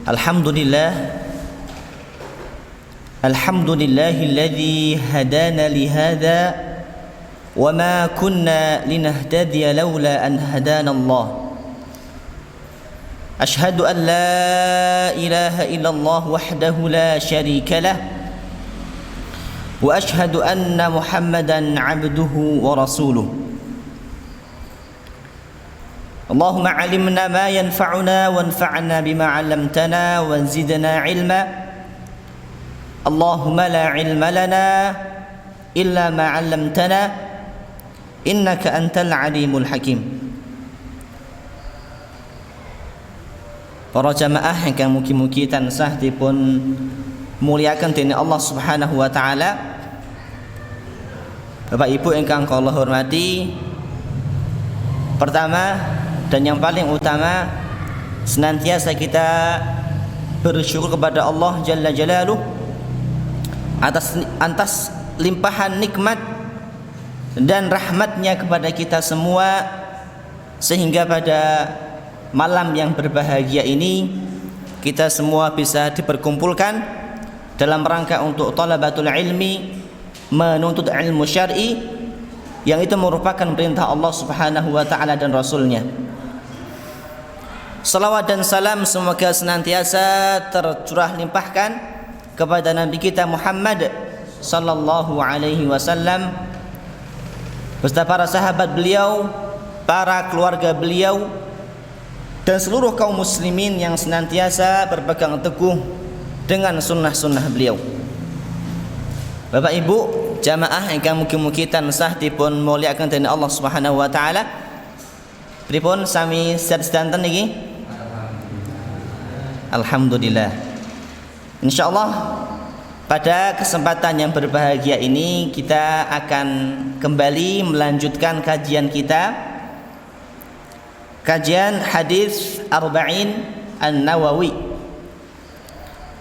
Alhamdulillah Alhamdulillahilladzi hadana lihadza wa ma kunna linahtadiya laula an hadana Allah. Ashhadu an la ilaha illallah wahdahu la syarika lah wa ashhadu anna Muhammadan 'abduhu wa rasuluh. Allahumma 'allimna ma yanfa'una wanfa'na bima 'allamtana wa zidna 'ilma. Allahumma la 'ilma lana illa ma 'allamtana innaka antal 'alimul hakim. Para jamaah ingkang mugi-mugi tansah dipun muliakan dening Allah Subhanahu wa taala. Bapak Ibu ingkang kula hormati, pertama dan yang paling utama, senantiasa kita bersyukur kepada Allah Jalla Jalaluh atas limpahan nikmat dan rahmatnya kepada kita semua, sehingga pada malam yang berbahagia ini kita semua bisa diperkumpulkan dalam rangka untuk thalabatul ilmi, menuntut ilmu syar'i, yang itu merupakan perintah Allah Subhanahu wa taala dan Rasulnya. Salawat dan salam semoga senantiasa tercurah limpahkan kepada Nabi kita Muhammad sallallahu alaihi wasallam beserta para sahabat beliau, para keluarga beliau, dan seluruh kaum muslimin yang senantiasa berpegang teguh dengan sunnah-sunnah beliau. Bapak Ibu jamaah ingkang mugi-mugi tansah dipun mulyakaken dening Allah Subhanahu wa taala. Pripun sami sedanten niki? Alhamdulillah. Insyaallah pada kesempatan yang berbahagia ini kita akan kembali melanjutkan kajian kita, kajian hadis Arba'in An-Nawawi.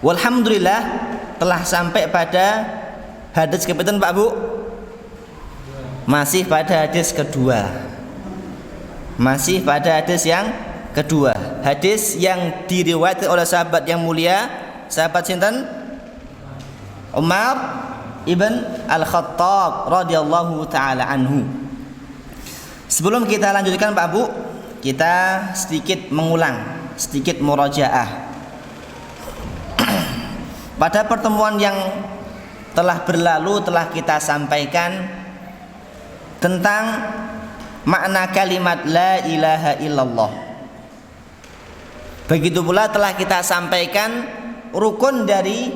Walhamdulillah telah sampai pada hadis kepiten Pak Bu? Masih pada hadis kedua. Masih pada hadis yang kedua. Hadis yang diriwayatkan oleh sahabat yang mulia, sahabat sinten? Umar ibn Al-Khattab radhiyallahu taala anhu. Sebelum kita lanjutkan Pak Bu, kita sedikit mengulang, sedikit murajaah. Pada pertemuan yang telah berlalu telah kita sampaikan tentang makna kalimat la ilaha illallah. Begitu pula telah kita sampaikan rukun dari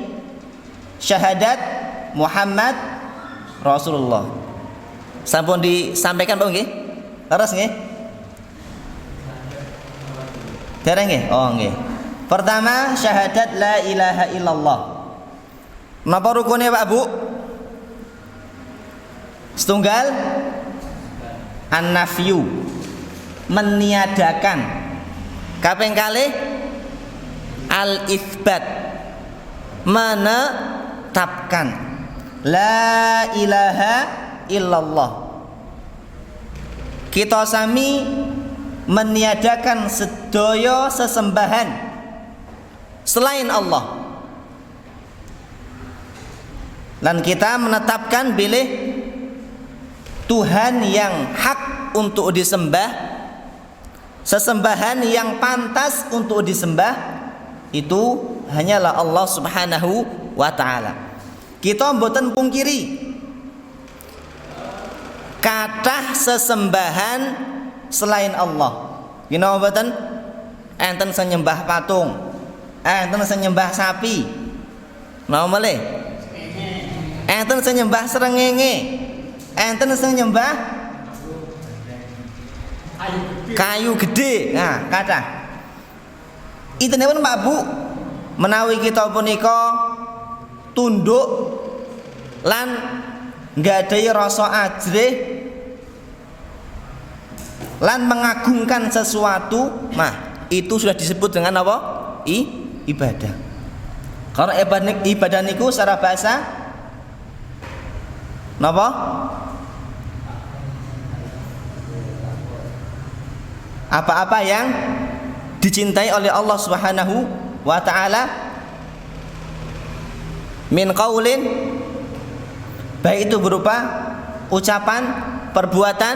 syahadat Muhammad Rasulullah. Sampun disampaikan Pak nggih? Leres nggih? Dereng nggih? Oh nggih. Pertama syahadat la ilaha illallah. Napa rukunnya Pak Bu? Setunggal an-nafyu, meniadakan. Kaping kalih al-itsbat, menetapkan la ilaha illallah. Kita sami meniadakan sedaya sesembahan selain Allah, dan kita menetapkan bilih Tuhan yang hak untuk disembah, sesembahan yang pantas untuk disembah itu hanyalah Allah Subhanahu wa taala. Kita mboten pungkiri kathah sesembahan selain Allah. Gino mboten? Enten sing nyembah patung, enten sing nyembah sapi. Napa malih? Enten sing nyembah srengenge, enten sing nyembah kayu gede. Nah, kathah. Itenipun Pak Bu, menawi kita punika tunduk lan nggadahi rasa ajrih lan mengagungkan sesuatu, nah itu sudah disebut dengan apa? Ibadah. Karena ibadah niku secara bahasa napa? Apa-apa yang dicintai oleh Allah Subhanahu wa ta'ala min qaulin, baik itu berupa ucapan, perbuatan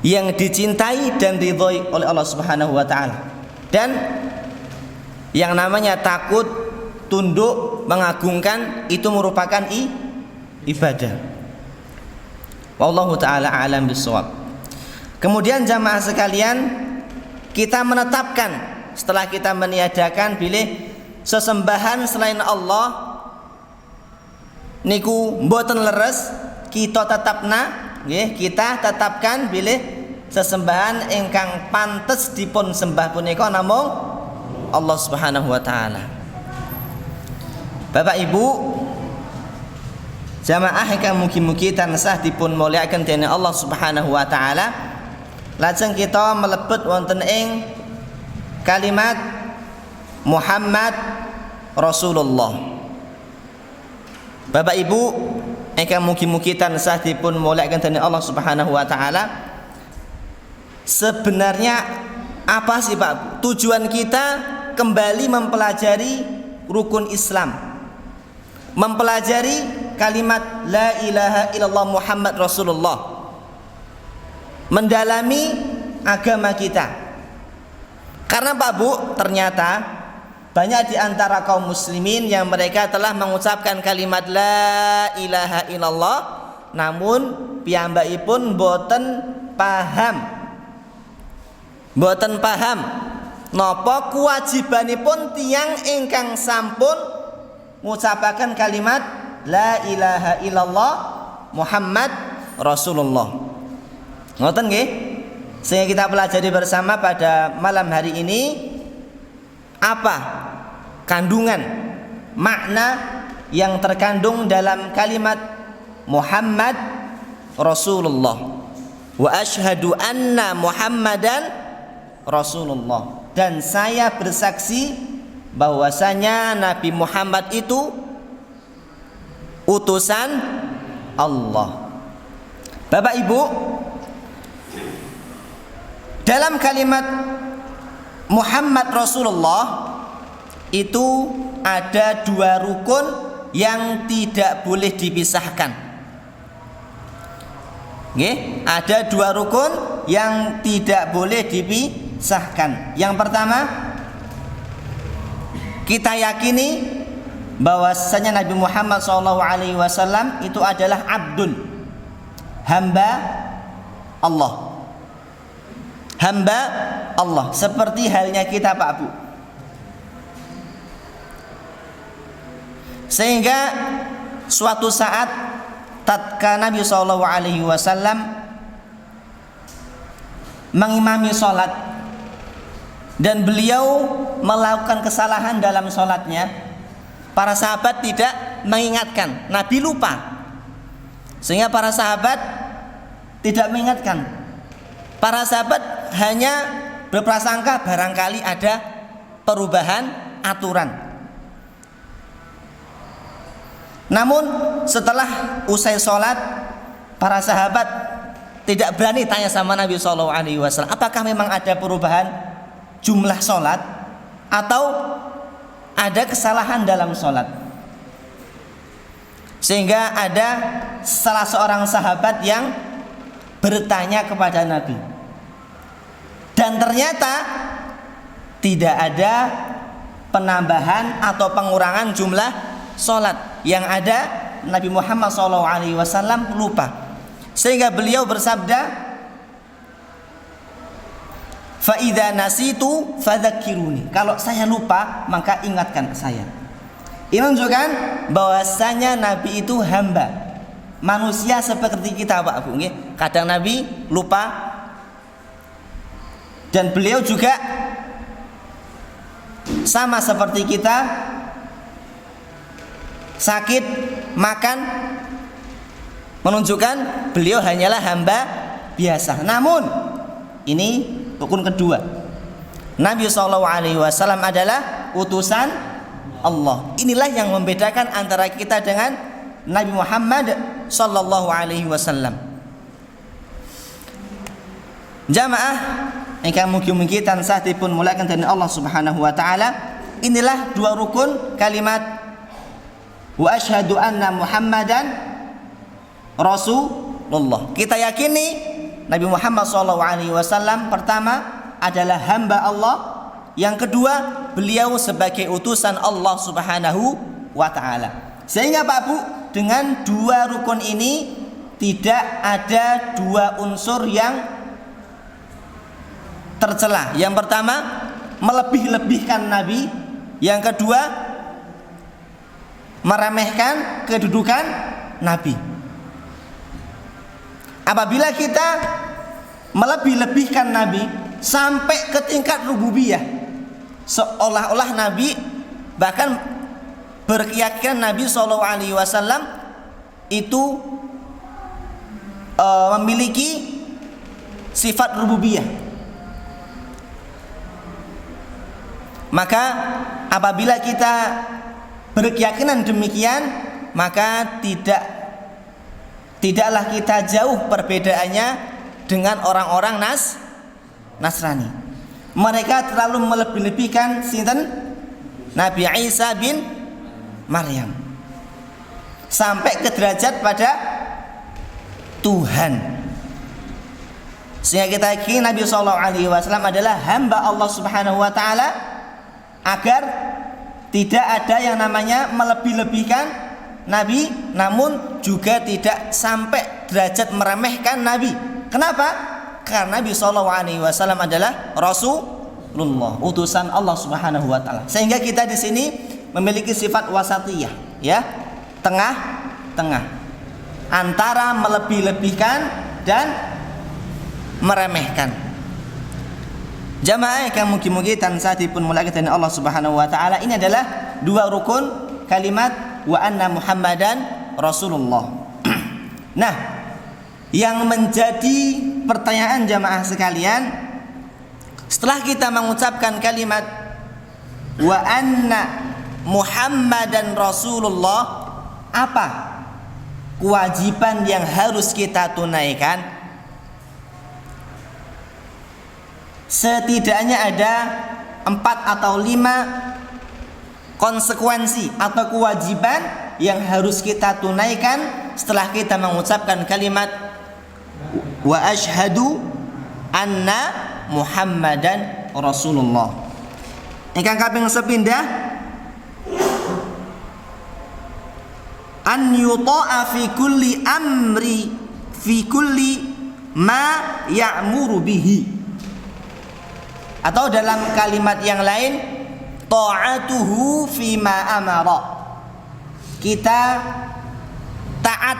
yang dicintai dan diridhoi oleh Allah Subhanahu wa taala. Dan yang namanya takut, tunduk, mengagungkan itu merupakan ibadah. Wallahu taala alam bissawab. Kemudian jamaah sekalian, kita menetapkan setelah kita meniadakan bilih sesembahan selain Allah niku mboten leres, kita kita tetapkan bilih sesembahan ingkang pantes dipun sembah punika namung Allah Subhanahu wa taala. Bapak Ibu jamaah ingkang mugi-mugi tansah dipun mulyakaken dening Allah Subhanahu wa taala, lajeng kita melebet wonten ing kalimat Muhammad Rasulullah. Bapak Ibu ingkang mugi-mugi tansah dipun mulyakaken dening Allah Subhanahu wa taala, sebenarnya apa sih Pak tujuan kita kembali mempelajari rukun Islam, mempelajari kalimat la ilaha illallah Muhammad Rasulullah, mendalami agama kita? Karena Pak Bu, ternyata banyak di antara kaum muslimin yang mereka telah mengucapkan kalimat la ilaha illallah, namun piyambakipun boten paham napa kewajibanipun tiyang ingkang sampun ngucapaken kalimat la ilaha illallah Muhammad Rasulullah. Ngoten nggih? Sehingga kita pelajari bersama pada malam hari ini apa kandungan makna yang terkandung dalam kalimat Muhammad Rasulullah wa asyhadu anna Muhammadan Rasulullah, dan saya bersaksi bahwasanya Nabi Muhammad itu utusan Allah. Bapak Ibu, dalam kalimat Muhammad Rasulullah itu ada dua rukun yang tidak boleh dipisahkan. Nggih, ada dua rukun yang tidak boleh dipisahkan. Yang pertama, kita yakini bahwasanya Nabi Muhammad SAW itu adalah abdun, hamba Allah. Hamba Allah, seperti halnya kita Pak Bu. Sehingga suatu saat tatkala Nabi SAW mengimami sholat dan beliau melakukan kesalahan dalam sholatnya, para sahabat tidak mengingatkan, Nabi lupa, sehingga para sahabat tidak mengingatkan. Para sahabat hanya berprasangka barangkali ada perubahan aturan. Namun setelah usai sholat, para sahabat tidak berani tanya sama Nabi SAW, apakah memang ada perubahan jumlah sholat atau ada kesalahan dalam sholat. Sehingga ada salah seorang sahabat yang bertanya kepada Nabi, dan ternyata tidak ada penambahan atau pengurangan jumlah sholat. Yang ada Nabi Muhammad SAW lupa, sehingga beliau bersabda, fa idza nasitu fadzakiruni, kalau saya lupa maka ingatkan saya. Ini menunjukkan bahwasanya Nabi itu hamba, manusia seperti kita Pak Bu. Kadang Nabi lupa, dan beliau juga sama seperti kita, sakit, makan, menunjukkan beliau hanyalah hamba biasa. Namun ini rukun kedua, Nabi SAW adalah utusan Allah. Inilah yang membedakan antara kita dengan Nabi Muhammad SAW. Jamaah ingkang mugi-mugi tansah dipun muliakan dening Allah Subhanahu wa taala. Inilah dua rukun kalimat wa asyhadu anna Muhammadan Rasulullah. Kita yakini Nabi Muhammad SAW pertama adalah hamba Allah, yang kedua beliau sebagai utusan Allah Subhanahu wa taala. Sehingga Pak Bu, dengan dua rukun ini tidak ada dua unsur yang tercela. Yang pertama, melebih-lebihkan Nabi. Yang kedua, meremehkan kedudukan Nabi. Apabila kita melebih-lebihkan Nabi sampai ke tingkat rububiyah, seolah-olah Nabi, bahkan berkeyakinan Nabi SAW itu memiliki sifat rububiyah. Maka apabila kita berkeyakinan demikian, maka tidaklah kita jauh perbedaannya dengan orang-orang Nasrani. Mereka terlalu melebih-lebihkan sinten Nabi Isa bin Maryam sampai ke derajat pada Tuhan. Sehingga kita yakini Nabi SAW adalah hamba Allah Subhanahu wa taala, agar tidak ada yang namanya melebih-lebihkan Nabi, namun juga tidak sampai derajat meremehkan Nabi. Kenapa? Karena Nabi SAW adalah Rasulullah, utusan Allah Subhanahu wa taala. Sehingga kita di sini memiliki sifat wasatiyah, ya, tengah-tengah antara melebih-lebihkan dan meremehkan. Jamaah yang mugi-mugi tansah dipun muliakan Allah Subhanahu wa taala, ini adalah dua rukun kalimat wa anna Muhammadan Rasulullah. Nah, yang menjadi pertanyaan jamaah sekalian, setelah kita mengucapkan kalimat wa anna Muhammadan Rasulullah, apa kewajiban yang harus kita tunaikan? Setidaknya ada 4 atau 5 konsekuensi atau kewajiban yang harus kita tunaikan setelah kita mengucapkan kalimat wa asyhadu anna Muhammadan Rasulullah. Ingkang kaping sepindah, an yuta'a fi kulli amri fi kulli ma ya'muru bihi, atau dalam kalimat yang lain ta'atuhu fi ma amara, kita taat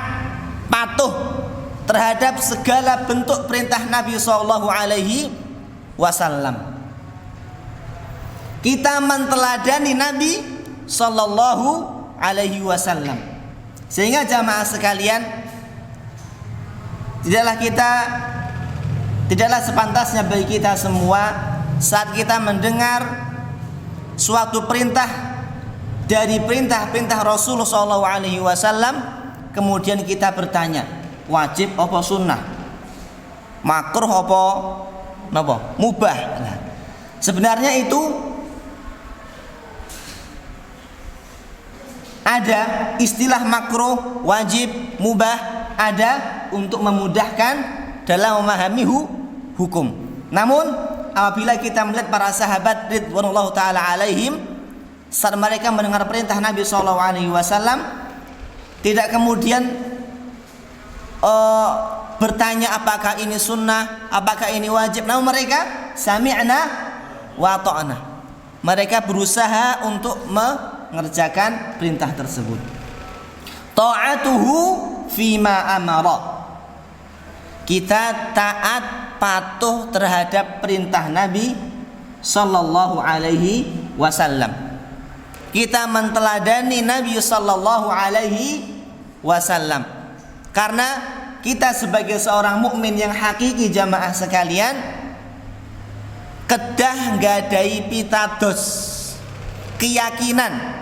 patuh terhadap segala bentuk perintah Nabi SAW. Kita menteladani Nabi SAW. Sehingga jamaah sekalian, tidaklah sepantasnya bagi kita semua saat kita mendengar suatu perintah dari perintah-perintah Rasulullah SAW, kemudian kita bertanya, wajib apa sunnah, makruh apa mubah. Nah, sebenarnya itu ada istilah makruh, wajib, mubah, ada untuk memudahkan dalam memahami hukum. Namun apabila kita melihat para sahabat ridwanullah ta'ala alaihim, saat mereka mendengar perintah Nabi SAW, tidak kemudian bertanya apakah ini sunnah, apakah ini wajib, namun mereka sami'na wa ta'na. Mereka berusaha untuk mengerjakan perintah tersebut. Ta'atuhu fima amara, kita taat patuh terhadap perintah Nabi sallallahu alaihi wasallam. Kita menteladani Nabi sallallahu alaihi wasallam karena kita sebagai seorang mukmin yang hakiki jamaah sekalian, kedah gadai pitados keyakinan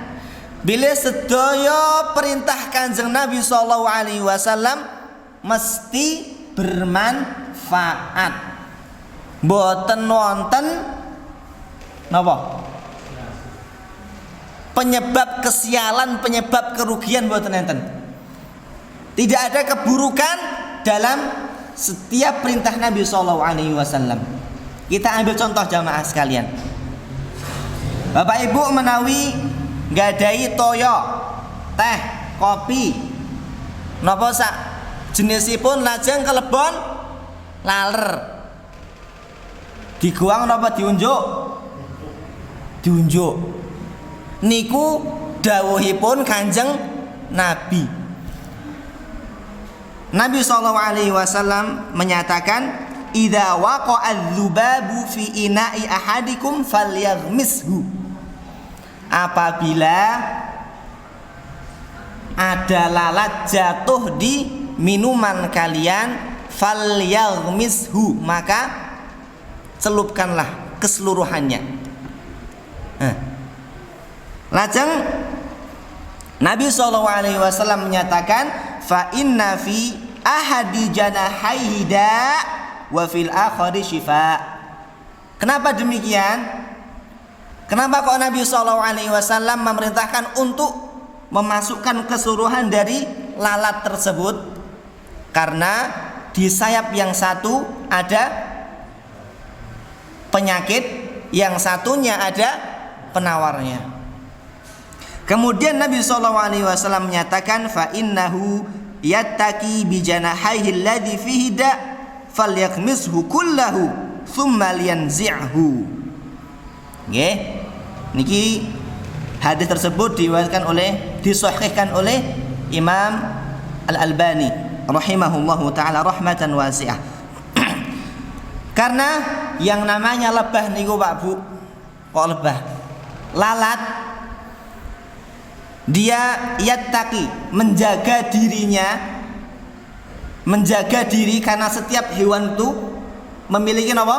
bila sedaya perintah Kanjeng Nabi sallallahu alaihi wasallam mesti bermanfaat. Mboten wonten napa? Penyebab kesialan, penyebab kerugian mboten enten. Tidak ada keburukan dalam setiap perintah Nabi sallallahu alaihi wasallam. Kita ambil contoh jamaah sekalian. Bapak Ibu menawi nggadahi toyo, teh, kopi, napa sak jenisipun lajeng kelebon laler. Diguang napa diunjuk? Diunjuk. Niku dawuhipun Kanjeng Nabi. Nabi sallallahu alaihi wasallam menyatakan, "Idza waqa'a dzubabu fi ina'i ahadikum falyaghmishu." Apabila ada lalat jatuh di minuman kalian, falyaghmishu, maka celupkanlah keseluruhannya. Lajeng Nabi SAW menyatakan, fa inna fi ahadi janahaihi da' wa fil akhari shifa. Kenapa demikian? Kenapa kok Nabi SAW memerintahkan untuk memasukkan keseluruhan dari lalat tersebut? Karena di sayap yang satu ada penyakit, yang satunya ada penawarnya. Kemudian Nabi SAW menyatakan, fa innahu yattaqi bi janahaihi alladhi fihi da' falyakmishu kullahu thumma liyanzi'hu. Nggih. Niki hadis tersebut disahihkan oleh Imam Al-Albani rahimahullahu taala rahmatan wasi'ah. Karena yang namanya lebah niku Pak Bu, kok lebah? Lalat dia yattaqi, menjaga dirinya, menjaga diri, karena setiap hewan itu memiliki apa?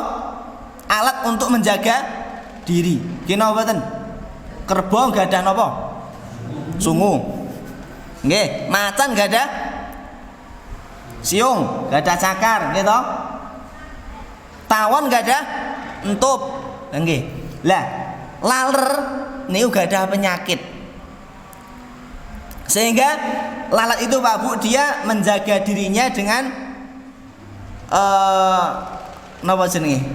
Alat untuk menjaga diri. Kena mboten? Kerbau enggak ada napa? Sungu. Nggih, macan enggak ada siung, enggak ada cakar, gitu. Tawon enggak ada entup. Nggih. Lah, laler niku enggak ada penyakit. Sehingga lalat itu Pak Bu, dia menjaga dirinya dengan napa jenenge?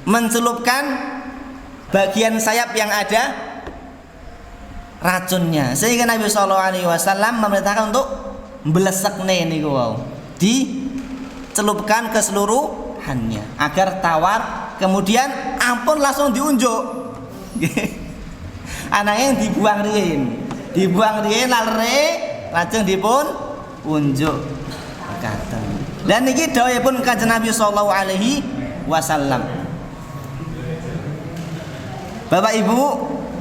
Mencelupkan bagian sayap yang ada racunnya. Sehingga Nabi SAW memerintahkan untuk mblesekne niku wau. Dicelupkan ke seluruhannya agar tawar, kemudian ampun langsung diunjuk. Anaknya dibuang riyen lalere lajeng dipun unjuk katen. Dan niki dawuhipun Kanjeng Nabi sallallahu alaihi wasallam. Bapak Ibu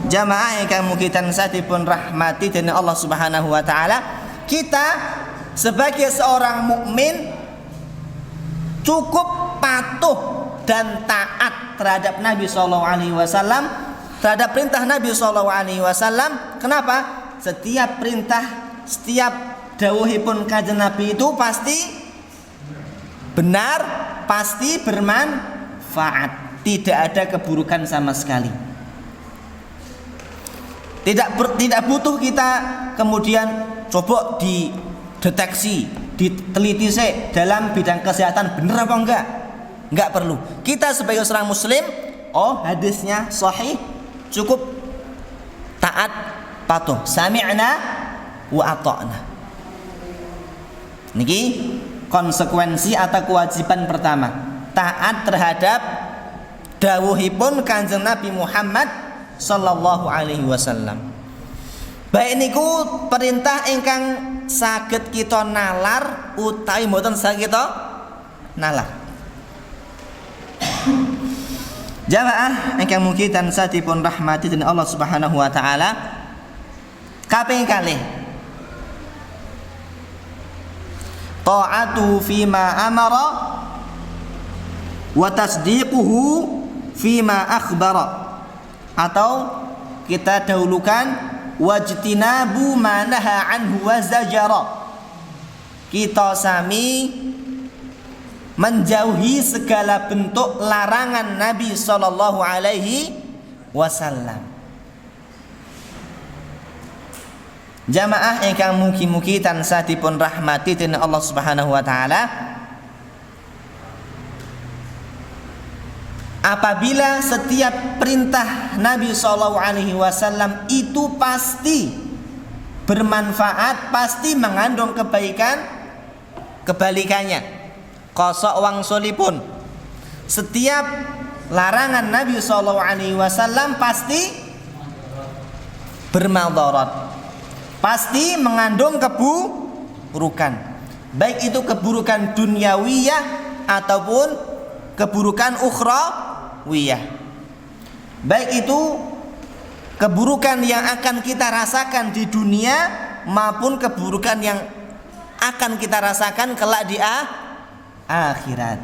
jamaah ingkang mugi tansah dipun rahmati dening Allah Subhanahu wa taala, kita sebagai seorang mukmin cukup patuh dan taat terhadap Nabi sallallahu alaihi wasallam, terhadap perintah Nabi sallallahu alaihi wasallam. Kenapa? Setiap perintah, setiap dawuhipun Kanjeng Nabi itu pasti benar, pasti bermanfaat, tidak ada keburukan sama sekali. Tidak butuh kita kemudian coba dideteksi, diteliti dalam bidang kesehatan benar apa enggak perlu. Kita sebagai seorang muslim, hadisnya sahih, cukup taat patuh, sami'na wa ata'na. Niki konsekuensi atau kewajiban pertama, taat terhadap dawuhipun Kanjeng Nabi Muhammad sallallahu alaihi wasallam. Baik niku perintah ingkang saged kita nalar utawi mboten saged kita nalar. Jamaah ingkang mugi tansah dipun rahmati dening Allah Subhanahu wa taala. Kaping kalih, ta'atu fima amara wa tasdiquhu fima akhbara, atau kita dahulukan wajtinabu ma naha anhu wa zajara. Kita sami menjauhi segala bentuk larangan Nabi sallallahu alaihi wasallam. Jamaah ingkang mugi-mugi tansah dipun rahmati dening Allah Subhanahu wa taala. Apabila setiap perintah Nabi sallallahu alaihi wasallam itu pasti bermanfaat, pasti mengandung kebaikan, kebalikannya kosok wangsulipun. Setiap larangan Nabi sallallahu alaihi wasallam pasti bermadarat, pasti mengandung keburukan, baik itu keburukan duniawiyah ataupun keburukan ukhrawiyah, baik itu keburukan yang akan kita rasakan di dunia maupun keburukan yang akan kita rasakan kelak di akhirat.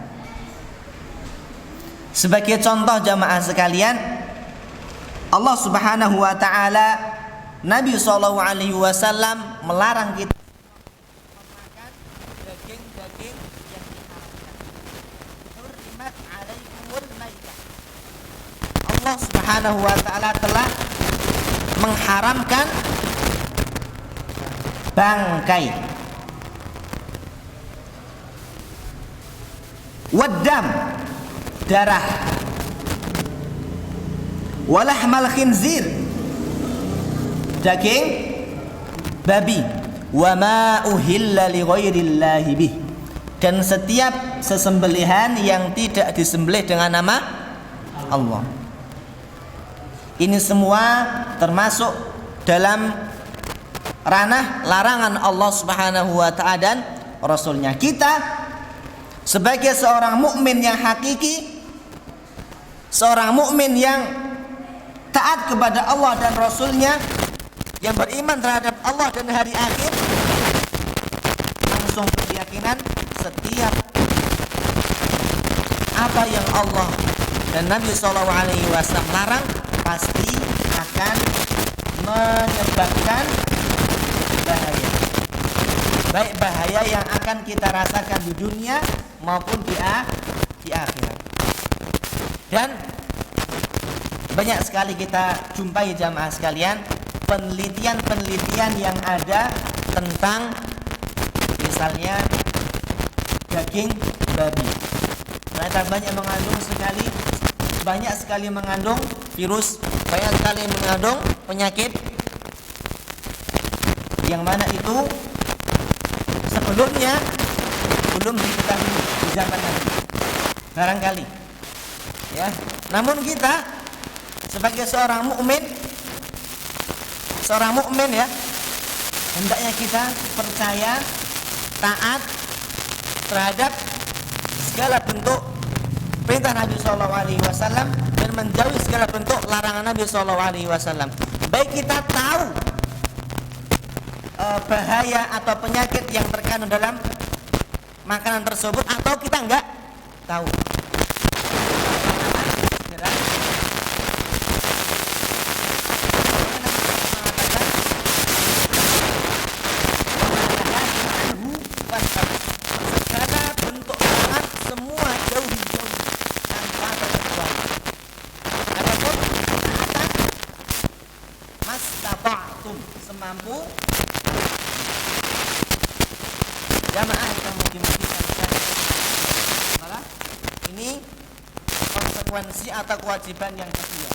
Sebagai contoh jamaah sekalian, Allah Subhanahu wa taala, Nabi sallallahu alaihi wasallam melarang kita makan daging-daging yang diharamkan. Hurrimat alaikumul maitah. Allah Subhanahu wa taala telah mengharamkan bangkai, waddam, darah, walahmal khinzir, daging babi, wa ma uhilla li ghairillahi bih, dan setiap sesembelihan yang tidak disembelih dengan nama Allah. Ini semua termasuk dalam ranah larangan Allah Subhanahu wa taala dan Rasulnya. Kita sebagai seorang mukmin yang hakiki, seorang mukmin yang taat kepada Allah dan Rasulnya, yang beriman terhadap Allah dan hari akhir, langsung berkeyakinan setiap apa yang Allah dan Nabi SAW larang pasti akan menyebabkan bahaya, baik bahaya yang akan kita rasakan di dunia maupun di akhirat. Dan banyak sekali kita jumpai jamaah sekalian penelitian-penelitian yang ada tentang misalnya daging babi. Ternyata banyak sekali mengandung virus, banyak sekali mengandung penyakit yang mana itu sebelumnya belum diketahui di zaman Nabi barangkali, ya. Namun kita sebagai seorang mukmin ya, hendaknya kita percaya, taat terhadap segala bentuk perintah Nabi SAW dan menjauhi segala bentuk larangan Nabi SAW. Baik kita tahu bahaya atau penyakit yang terkandung dalam makanan tersebut atau kita enggak tahu. Segala bentuk larangan semua jauhi tanpa terkecuali. Adapun mastata'tum, semampu jamaah yang mungkin-mungkin ini konsekuensi atau kewajiban yang kedua,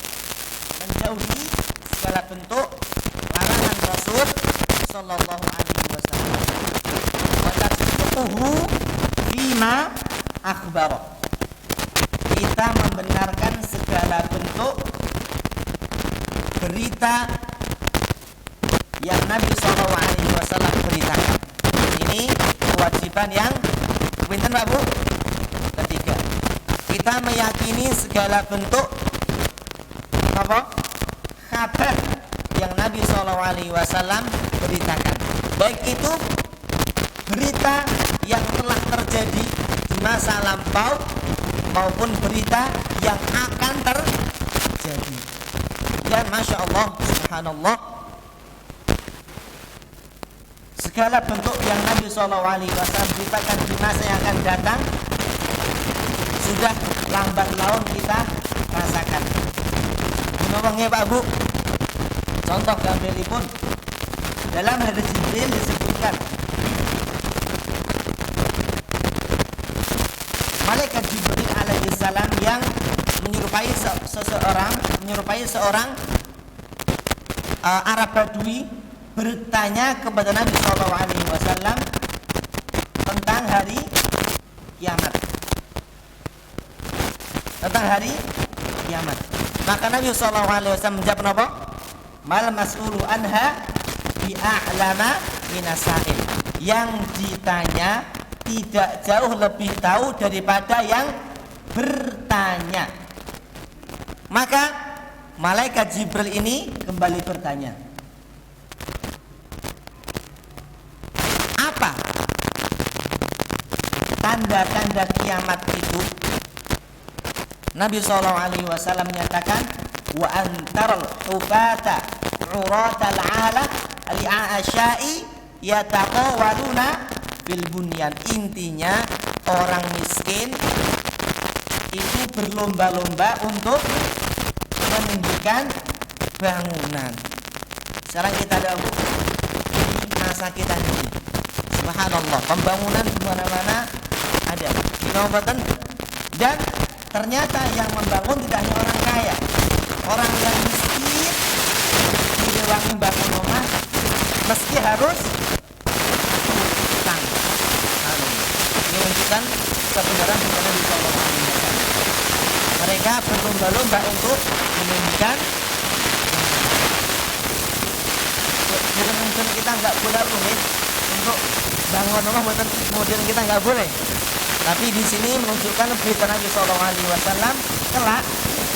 menjauhi segala bentuk larangan Rasul sallallahu alaihi wasallam. Wa tasdiquhu bima akhbara, kita membenarkan segala bentuk berita yang Nabi sallallahu alaihi wasallam beritakan. Ini kewajiban yang pinten Pak Bu? Ketiga, kita meyakini segala bentuk apa? Kabar yang Nabi SAW beritakan, baik itu berita yang telah terjadi di masa lampau maupun berita yang akan terjadi. Dan Masya Allah, Subhanallah, segala bentuk yang Nabi SAW beritakan di masa yang akan datang sudah lambat laun kita rasakan. Menurutnya Pak Bu, contoh gambaripun dalam hadis Jibril disebutkan malaikat Jibril alaihissalam yang menyerupai seorang Arab Badui bertanya kepada Nabi SAW tentang hari kiamat. Maka Nabi SAW menjawab apa? Mal mas'ulu anha bi'a'lama minasail. Yang ditanya tidak jauh lebih tahu daripada yang bertanya. Maka malaikat Jibril ini kembali bertanya, apa tanda-tanda kiamat itu? Nabi SAW menyatakan, wa antaral hufata uratal ala al-a'asyai yataqawaluna bil bunyan. Intinya orang miskin itu berlomba-lomba untuk meninggikan bangunan. Sekarang kita lihat di masa kita ini, subhanallah, pembangunan di mana-mana ada di kabupaten, dan ternyata yang membangun tidak hanya orang kaya, orang yang miskin direwangi bangun rumah meski harus utang. Ini menunjukkan kebenaran bukan di Allah. Mereka berlomba-lomba untuk meninggikan. Bukan kita nggak boleh untuk bangun rumah, bukan kemudian kita nggak boleh. Tapi di sini menunjukkan berita Nabi SAW, kelak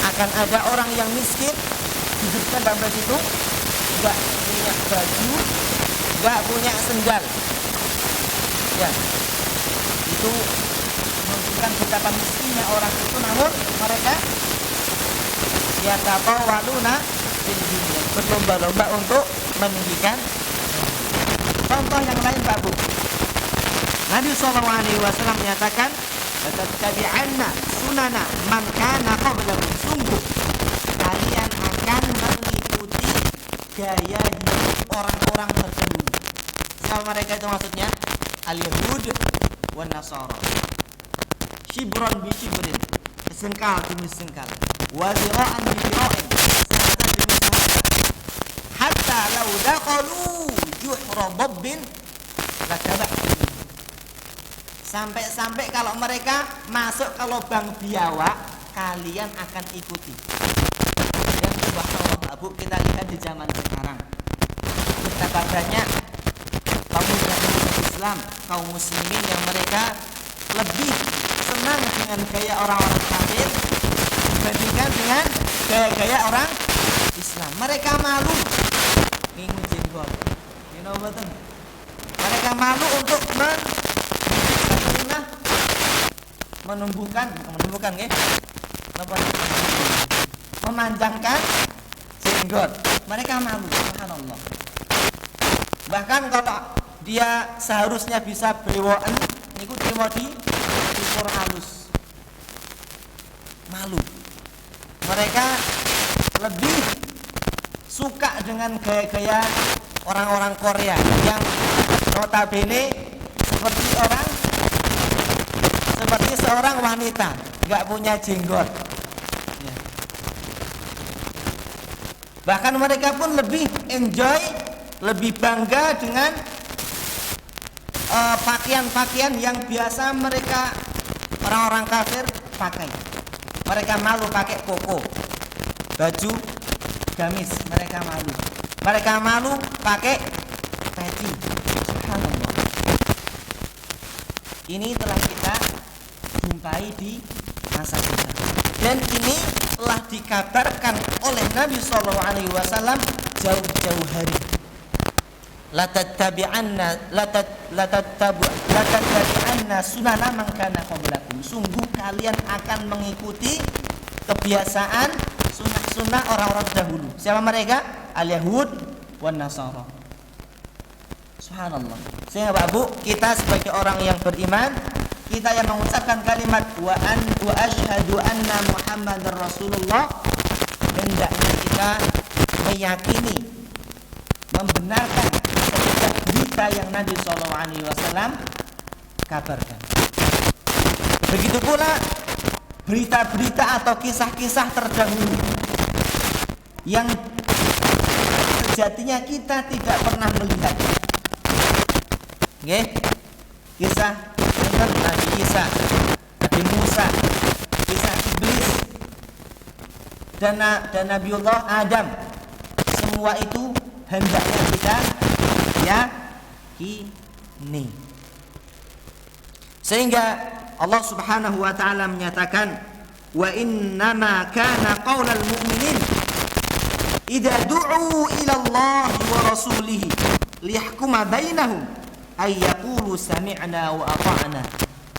akan ada orang yang miskin disebutkan dalam hadis itu nggak punya baju, nggak punya sendal. Ya, itu menunjukkan betapa miskinnya orang itu, namun mereka yataqawaluna fil dunya, berlomba-lomba untuk meninggikan. Contoh yang lain Pak Bu, Nabi SAW menyatakan, "Tattabi'anna sunana man kana qablakum." Sungguh kalian akan mengikuti gaya hidup orang-orang terdahulu. Siapa mereka itu maksudnya? Al-Yahud wan Nasara. Shibran bi shibrin, sengkal demi sengkal, wa zira'an bi zira'in, sanatan demi sanatan. Hatta law dakhalu juhra dabbin lataba'tum. Sampai-sampai kalau mereka masuk ke lubang biawak, kalian akan ikuti. Dan subhanallah Bu, kita lihat di zaman sekarang betapa banyak kaum Islam, kaum muslimin yang mereka lebih senang dengan gaya orang-orang kafir dibandingkan dengan gaya-gaya orang Islam. Mereka malu ngingu jenggot, betul. Mereka malu untuk memanjangkan jenggot. Mereka malu, subhanallah. Bahkan kalau dia seharusnya bisa brewoken, niku trimo di ukur halus. Malu. Mereka lebih suka dengan gaya-gaya orang-orang Korea yang notabene seperti seorang wanita, nggak punya jenggot. Ya. Bahkan mereka pun lebih enjoy, lebih bangga dengan pakaian-pakaian yang biasa mereka orang-orang kafir pakai. Mereka malu pakai koko, baju gamis, mereka malu. Mereka malu pakai peci. Subhanallah. Ini telah kita jumpai di masa kita, dan ini telah dikabarkan oleh Nabi SAW jauh-jauh hari. Latattabi'anna sunana man kana qablakum. Sungguh kalian akan mengikuti kebiasaan sunnah orang-orang dahulu. Siapa mereka? Al-Yahud wan Nasara. Subhanallah. Sehingga Pak Bu, kita sebagai orang yang beriman kita yang mengucapkan kalimat wa asyhadu anna Muhammadar Rasulullah, hendaknya kita meyakini, membenarkan setiap berita yang Nabi SAW kabarkan. Begitu pula berita-berita atau kisah-kisah terdahulu yang sejatinya kita tidak pernah melihat. Oke? Kisah tentang Nabi Isa, Nabi Musa, kisah iblis dan Nabiullah Adam. Semua itu hendaknya kita yakini. Sehingga Allah Subhanahu wa taala menyatakan, wa innama kana qaulal mu'minin idza du'u ila Allah wa rasulih liyahkuma bainahum ay yaqulu sami'na wa ata'na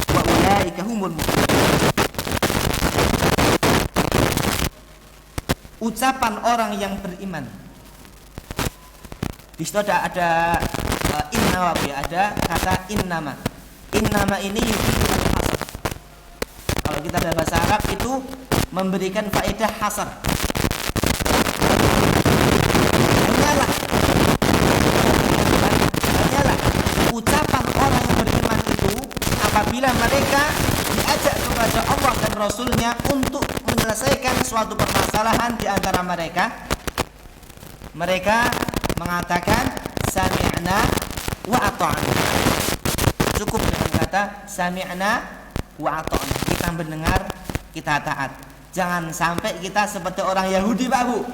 wa ulaika humul muflihun. Ucapan orang yang beriman. Di situ ada inna, ada kata innama. Innama ini yufidul hasar. Kalau kita bahasa Arab itu memberikan faedah hasar. Hanyalah ucapan orang yang beriman itu apabila mereka diajak kepada Allah dan Rasulnya untuk menyelesaikan suatu permasalahan di antara mereka, mereka mengatakan sami'na wa ata'na. Cukup dengan kata sami'na wa ata'na. Kita mendengar, kita taat. Jangan sampai kita seperti orang Yahudi, Pak Bu.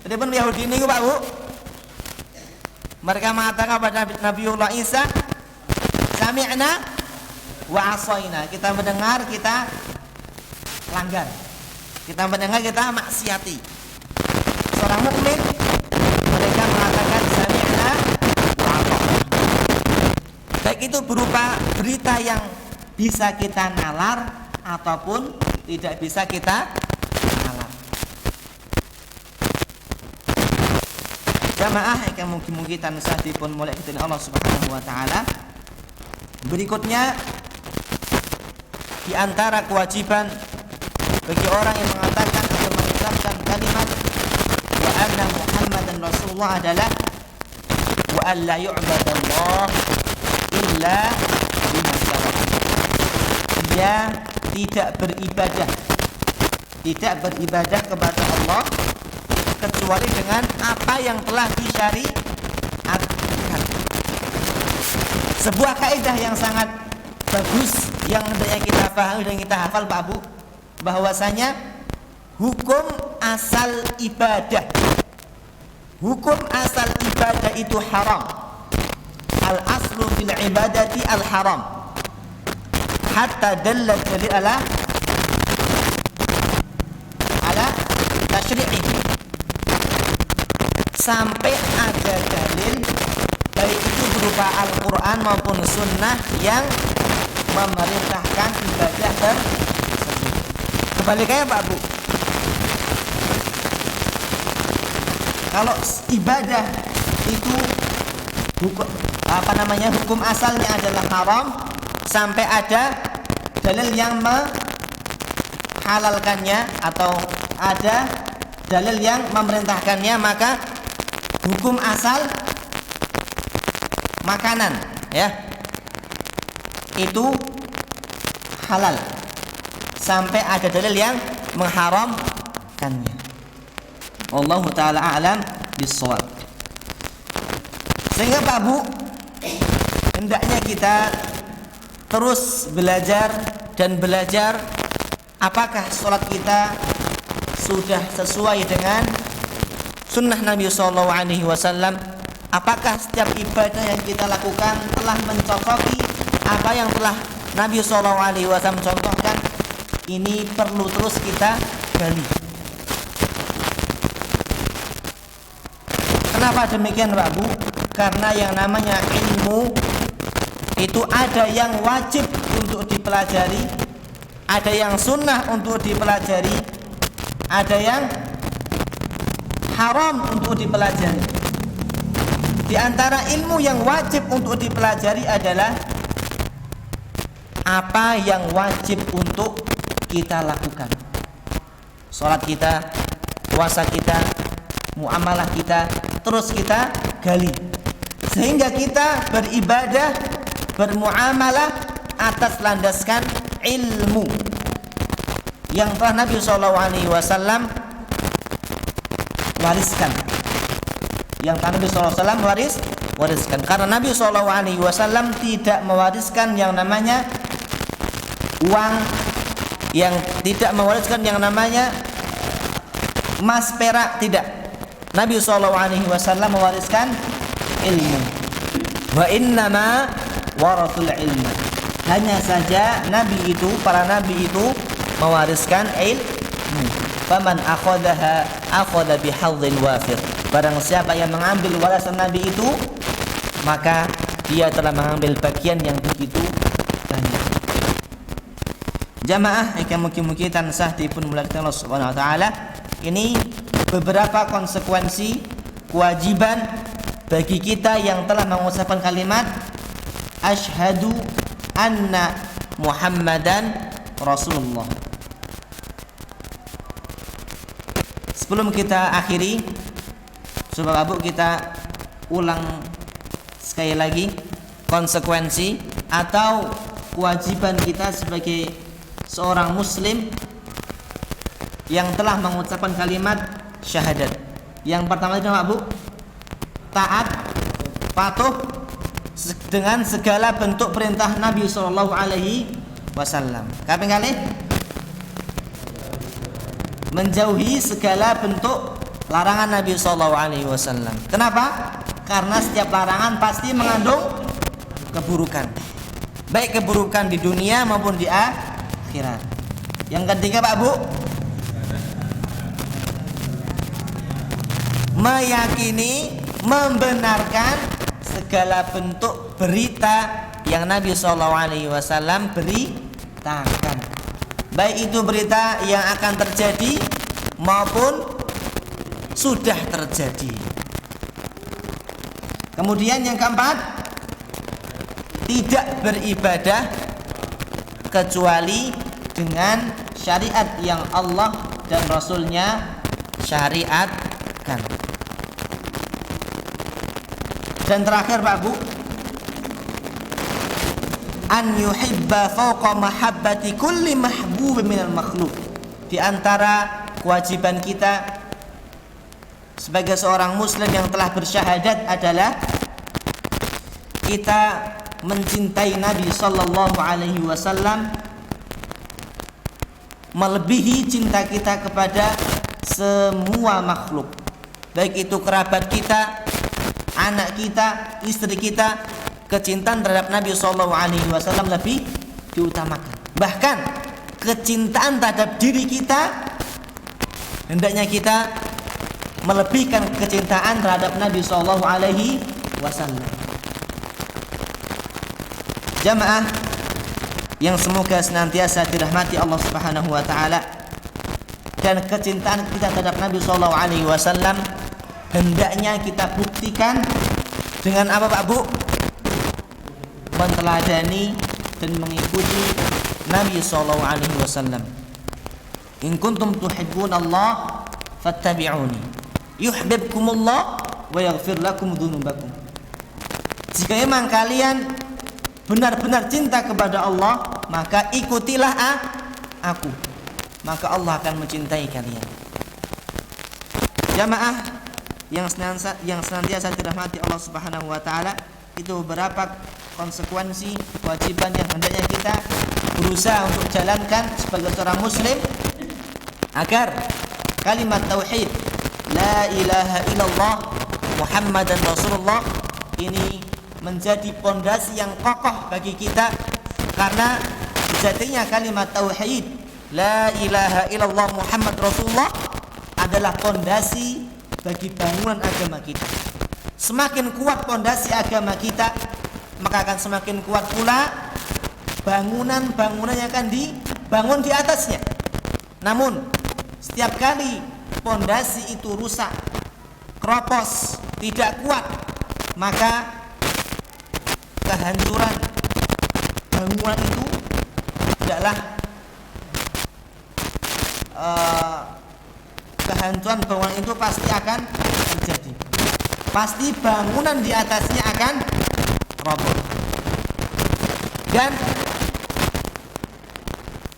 Jadi pun Yahudi ini, Pak Bu, mereka mengatakan kepada Nabiullah Isa, sami'na wa asaina. Kita mendengar, kita langgar. Kita mendengar, kita maksiati. Seorang mukmin mereka mengatakan sami'na wa ata'na. Baik itu berupa berita yang bisa kita nalar ataupun tidak bisa kita nalar. Jamaah yang mungkin tanusati pun mulai ketika Allah Subhanahu wa taala. Berikutnya di antara kewajiban bagi orang yang mengatakan atau mengucapkan kalimat wa anna Muhammadan Rasulullah adalah wa alla yu'badallah illa bima syara'a. Dia tidak beribadah kepada Allah kecuali dengan apa yang telah disyariatkan. Sebuah kaidah yang sangat bagus yang hendaknya kita pahami dan kita hafal, Pak Bu, bahwasanya hukum asal ibadah itu haram. Al aslu fil ibadati al haram hatta dallat dalil ala tasyri'ihi. Sampai ada dalil baik itu berupa Al-Quran maupun Sunnah yang memerintahkan ibadah tersebut. Kebalikannya, Pak Bu, kalau ibadah itu hukum asalnya adalah haram sampai ada dalil yang menghalalkannya atau ada dalil yang memerintahkannya, maka hukum asal makanan itu halal sampai ada dalil yang mengharamkannya. Wallahu taala a'lam bissawab. Sehingga Pak Bu, hendaknya kita terus belajar apakah sholat kita sudah sesuai dengan sunnah Nabi SAW. Apakah setiap ibadah yang kita lakukan telah mencocoki apa yang telah Nabi SAW contohkan. Ini perlu terus kita gali. Kenapa demikian, Pak Bu? Karena yang namanya ilmu itu ada yang wajib untuk dipelajari, ada yang sunnah untuk dipelajari, ada yang haram untuk dipelajari. Di antara ilmu yang wajib untuk dipelajari adalah apa yang wajib untuk kita lakukan. Salat kita, puasa kita, muamalah kita, terus kita gali sehingga kita beribadah, bermuamalah atas landaskan ilmu yang telah Nabi SAW wariskan. Yang telah Nabi SAW wariskan. Karena Nabi SAW tidak mewariskan yang namanya uang, yang tidak mewariskan yang namanya emas perak, tidak. Nabi SAW mewariskan ilmu. Wa innama warathul ilma. Hanya saja Nabi itu, para Nabi itu mewariskan ilmu. Faman akhadaha akhadha bihadzin wafir. Barang siapa yang mengambil warisan Nabi itu, maka dia telah mengambil bagian yang begitu banyak. Jamaah yang mugi-mugi tansah dipun muliakan Allah Subhanahu wa taala. Ini beberapa konsekuensi kewajiban bagi kita yang telah mengucapkan kalimat asyhadu anna Muhammadan Rasulullah. Sebelum kita akhiri, Sobat Abu, kita ulang sekali lagi konsekuensi atau kewajiban kita sebagai seorang muslim yang telah mengucapkan kalimat syahadat. Yang pertama itu Abu, taat, patuh dengan segala bentuk perintah Nabi SAW. Kaping kali menjauhi segala bentuk larangan Nabi SAW. Kenapa? Karena setiap larangan pasti mengandung keburukan, baik keburukan di dunia maupun di akhirat. Yang ketiga Pak Bu, meyakini, membenarkan segala bentuk berita yang Nabi SAW beritakan, baik itu berita yang akan terjadi maupun sudah terjadi. Kemudian yang keempat, tidak beribadah kecuali dengan syariat yang Allah dan Rasulnya syariatkan. Dan terakhir Pak Bu, an yuhibba fawqa mahabbati kulli mahbubin minal makhluk. Di antara kewajiban kita sebagai seorang muslim yang telah bersyahadat adalah kita mencintai Nabi sallallahu alaihi wasallam melebihi cinta kita kepada semua makhluk, baik itu kerabat kita, anak kita, istri kita. Kecintaan terhadap Nabi SAW lebih diutamakan. Bahkan kecintaan terhadap diri kita, hendaknya kita melebihkan kecintaan terhadap Nabi SAW. Jamaah yang semoga senantiasa dirahmati Allah Subhanahu wa taala, dan kecintaan kita terhadap Nabi SAW hendaknya kita buktikan dengan apa Pak Bu? Menteladani dan mengikuti Nabi SAW. In kuntum tuhibbunallah fattabi'uni yuhibbukumullah wa yaghfir lakum dzunubakum. Jika memang kalian benar-benar cinta kepada Allah, maka ikutilah aku, maka Allah akan mencintai kalian. Jamaah yang senantiasa dirahmati Allah Subhanahu wa taala, itu beberapa konsekuensi kewajiban yang hendaknya kita berusaha untuk jalankan sebagai seorang muslim agar kalimat tauhid la ilaha illallah Muhammadan Rasulullah ini menjadi pondasi yang kokoh bagi kita. Karena sejatinya kalimat tauhid la ilaha illallah Muhammad Rasulullah adalah pondasi bagi bangunan agama kita. Semakin kuat pondasi agama kita, maka akan semakin kuat pula bangunan-bangunan yang akan dibangun di atasnya. Namun setiap kali pondasi itu rusak, keropos, tidak kuat, maka kehancuran bangunan itu adalah kehancuran bangunan itu pasti akan terjadi. Pasti bangunan di atasnya akan roboh. Dan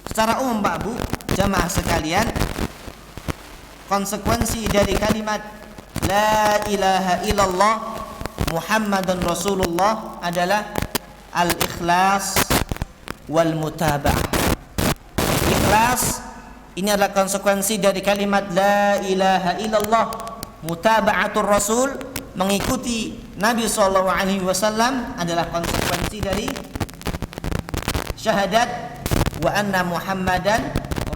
secara umum Pak Bu, jamaah sekalian, konsekuensi dari kalimat La ilaha illallah Muhammadun Rasulullah adalah al-ikhlas wal mutaba'ah. Ikhlas ini adalah konsekuensi dari kalimat La ilaha illallah. Mutaba'atur Rasul, mengikuti Nabi SAW adalah konsekuensi dari syahadat wa anna Muhammadan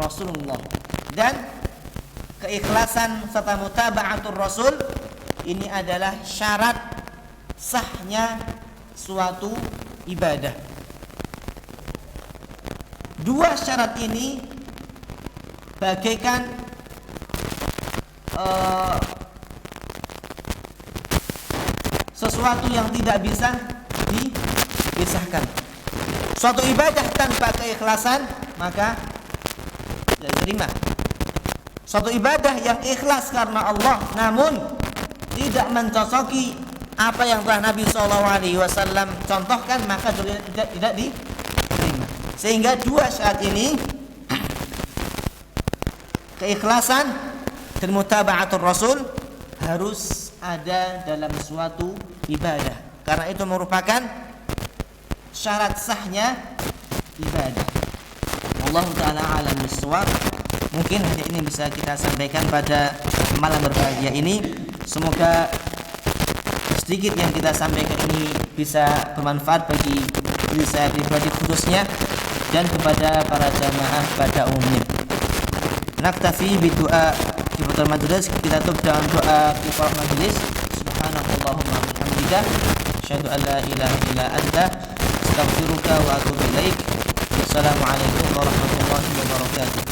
Rasulullah. Dan keikhlasan serta mutaba'atur Rasul ini adalah syarat sahnya suatu ibadah. Dua syarat ini bagaikan sesuatu yang tidak bisa dipisahkan. Suatu ibadah tanpa keikhlasan maka tidak diterima. Suatu ibadah yang ikhlas karena Allah namun tidak mencocoki apa yang telah Nabi SAW contohkan, maka tidak diterima. Sehingga dua syarat ini, keikhlasan dan mutaba'atur Rasul, harus ada dalam suatu ibadah, karena itu merupakan syarat sahnya ibadah. Wallahu ta'ala a'lam bissawab. Mungkin hanya ini bisa kita sampaikan pada malam berbahagia ini. Semoga sedikit yang kita sampaikan ini bisa bermanfaat bagi diri saya pribadi khususnya dan kepada para jamaah pada umumnya. Naktafi bidu'a kifatul majlis. Kita tutup dengan doa kifatul majlis. Subhanallahumma bihamdika asyhadu an la ilaha illa anta astaghfiruka wa atubu ilaik. Assalamualaikum warahmatullahi wabarakatuh.